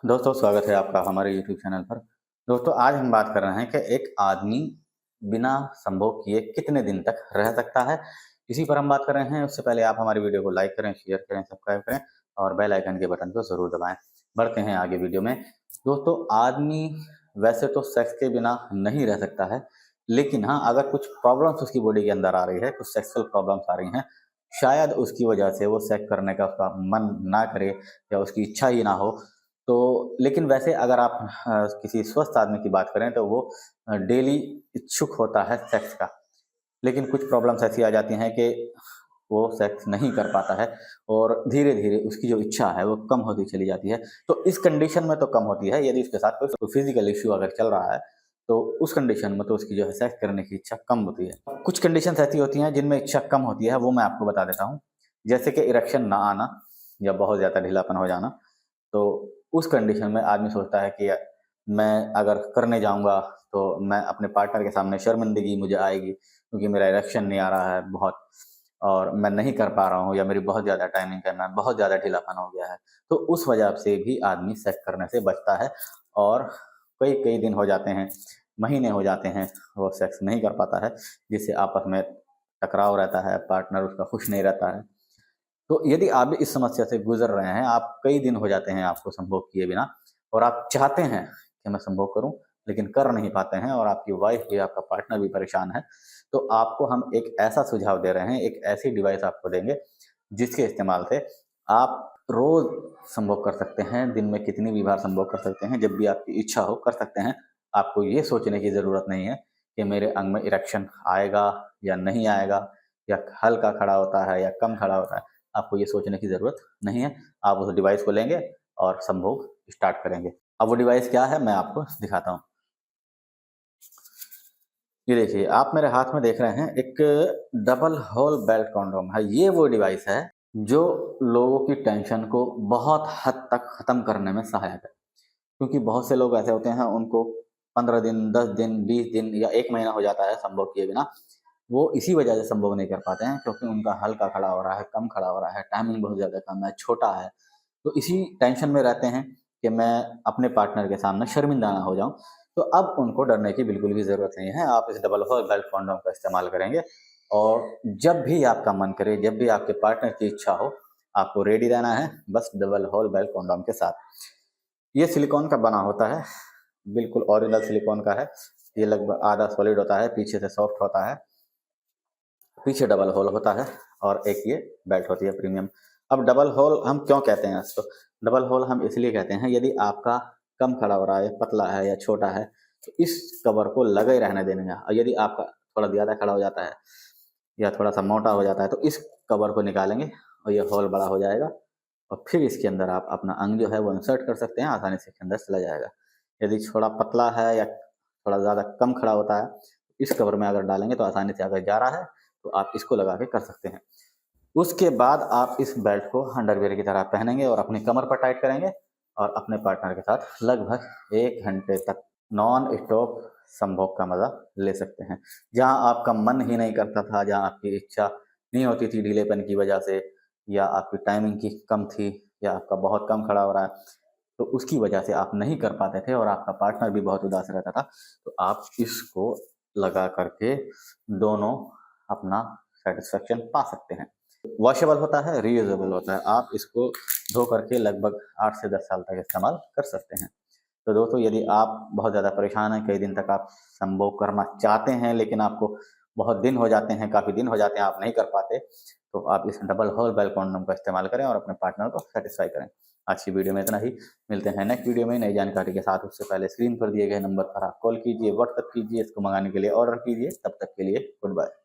दोस्तों स्वागत है आपका हमारे यूट्यूब चैनल पर। दोस्तों आज हम बात कर रहे हैं कि एक आदमी बिना संभोग किए कितने दिन तक रह सकता है, इसी पर हम बात कर रहे हैं। उससे पहले आप हमारी वीडियो को लाइक करें, शेयर करें, सब्सक्राइब करें और बेल आइकन के बटन को ज़रूर दबाएं। बढ़ते हैं आगे वीडियो में। दोस्तों आदमी वैसे तो सेक्स के बिना नहीं रह सकता है, लेकिन हाँ अगर कुछ प्रॉब्लम्स उसकी बॉडी के अंदर आ रही है, कुछ सेक्सुअल प्रॉब्लम्स आ रही हैं, शायद उसकी वजह से वो सेक्स करने का उसका मन ना करे या उसकी इच्छा ही ना हो, तो लेकिन वैसे अगर आप किसी स्वस्थ आदमी की बात करें तो वो डेली इच्छुक होता है सेक्स का। लेकिन कुछ प्रॉब्लम्स ऐसी आ जाती हैं कि वो सेक्स नहीं कर पाता है और धीरे-धीरे उसकी जो इच्छा है वो कम होती चली जाती है। तो इस कंडीशन में तो कम होती है, यदि उसके साथ कोई फिज़िकल इश्यू अगर चल रहा है, तो उस कंडीशन में तो उसकी जो है सेक्स करने की इच्छा कम होती है। कुछ कंडीशंस ऐसी होती हैं जिनमें इच्छा कम होती है, वो मैं आपको बता देता हूँ। जैसे कि इरेक्शन ना आना या बहुत ज़्यादा ढीलापन हो जाना। तो उस कंडीशन में आदमी सोचता है कि मैं अगर करने जाऊँगा तो मैं अपने पार्टनर के सामने शर्मिंदगी मुझे आएगी, क्योंकि मेरा इरेक्शन नहीं आ रहा है बहुत और मैं नहीं कर पा रहा हूँ या मेरी बहुत ज़्यादा टाइमिंग करना है, बहुत ज़्यादा ढीलापन हो गया है। तो उस वजह से भी आदमी सेक्स करने से बचता है और कई-कई दिन हो जाते हैं, महीने हो जाते हैं, वो सेक्स नहीं कर पाता है, जिससे आपस में टकराव रहता है, पार्टनर उसका खुश नहीं रहता है। तो यदि आप भी इस समस्या से गुज़र रहे हैं, आप कई दिन हो जाते हैं आपको संभोग किए बिना और आप चाहते हैं कि मैं संभोग करूँ, लेकिन कर नहीं पाते हैं और आपकी वाइफ़ भी, आपका पार्टनर भी परेशान है, तो आपको हम एक ऐसा सुझाव दे रहे हैं, एक ऐसी डिवाइस आपको देंगे, जिसके इस्तेमाल से आप रोज़ संभोग कर सकते हैं, दिन में कितनी भी बार संभोग कर सकते हैं, जब भी आपकी इच्छा हो कर सकते हैं। आपको ये सोचने की ज़रूरत नहीं है कि मेरे अंग में इरेक्शन आएगा या नहीं आएगा, या हल्का खड़ा होता है या कम खड़ा होता है। आपको ये सोचने की ज़रूरत नहीं है। आप उस डिवाइस को लेंगे और संभोग स्टार्ट करेंगे। अब वो डिवाइस क्या है मैं आपको दिखाता हूँ। ये देखिए, आप मेरे हाथ में देख रहे हैं एक डबल होल बेल्ट कंडोम है। ये वो डिवाइस है जो लोगों की टेंशन को बहुत हद तक ख़त्म करने में सहायक है। क्योंकि बहुत से लोग ऐसे होते हैं, उनको 15 दिन, 10 दिन, 20 दिन या 1 महीना हो जाता है संभोग किए बिना। वो इसी वजह से संभोग नहीं कर पाते हैं, क्योंकि उनका हल्का खड़ा हो रहा है, कम खड़ा हो रहा है, टाइमिंग बहुत ज़्यादा कम है, छोटा है। तो इसी टेंशन में रहते हैं कि मैं अपने पार्टनर के सामने शर्मिंदा ना हो जाऊँ। तो अब उनको डरने की बिल्कुल भी ज़रूरत नहीं है। आप इस डबल होल बेल्ट कंडोम का इस्तेमाल करेंगे और जब भी आपका मन करे, जब भी आपके पार्टनर की इच्छा हो, आपको रेडी रहना है बस डबल होल बेल्ट कंडोम के साथ। ये सिलिकॉन का बना होता है, बिल्कुल ओरिजिनल सिलिकॉन का है। ये लगभग आधा सॉलिड होता है, पीछे से सॉफ्ट होता है, पीछे डबल होल होता है और एक ये बेल्ट होती है प्रीमियम। अब डबल होल हम क्यों कहते हैं इसको? डबल होल हम इसलिए कहते हैं, यदि आपका कम खड़ा हो रहा है, पतला है या छोटा है, तो इस कवर को लगा ही रहने देना है। और यदि आपका थोड़ा ज़्यादा खड़ा हो जाता है या थोड़ा-सा मोटा हो जाता है, तो इस कवर को निकालेंगे और ये होल बड़ा हो जाएगा और फिर इसके अंदर आप अपना अंग जो है वो इंसर्ट कर सकते हैं, आसानी से इसके अंदर चला जाएगा। यदि थोड़ा पतला है या थोड़ा ज़्यादा कम खड़ा होता है, इस कवर में अगर डालेंगे तो आसानी से अगर जा रहा है, तो आप इसको लगा के कर सकते हैं। उसके बाद आप इस बेल्ट को अंडरवियर की तरह पहनेंगे और अपनी कमर पर टाइट करेंगे और अपने पार्टनर के साथ लगभग 1 घंटे तक नॉन स्टॉप संभोग का मज़ा ले सकते हैं। जहाँ आपका मन ही नहीं करता था, जहाँ आपकी इच्छा नहीं होती थी ढीलेपन की वजह से, या आपकी टाइमिंग की कम थी, या आपका बहुत कम खड़ा हो रहा है, तो उसकी वजह से आप नहीं कर पाते थे और आपका पार्टनर भी बहुत उदास रहता था, तो आप इसको लगा करके दोनों अपना सैटिस्फैक्शन पा सकते हैं। वॉशेबल होता है, रीयूजेबल होता है। आप इसको धो करके लगभग 8 से 10 साल तक इस्तेमाल कर सकते हैं। तो दोस्तों यदि आप बहुत ज़्यादा परेशान हैं, कई दिन तक आप संभोग करना चाहते हैं, लेकिन आपको बहुत दिन हो जाते हैं, काफ़ी दिन हो जाते हैं, आप नहीं कर पाते, तो आप इस डबल होल बेल कंडोम का इस्तेमाल करें और अपने पार्टनर को सैटिस्फाई करें। आज की वीडियो में इतना ही। मिलते हैं नेक्स्ट वीडियो में नई जानकारी के साथ। उससे पहले स्क्रीन पर दिए गए नंबर पर आप कॉल कीजिए, व्हाट्सएप कीजिए, इसको मंगाने के लिए ऑर्डर कीजिए। तब तक के लिए गुड बाय।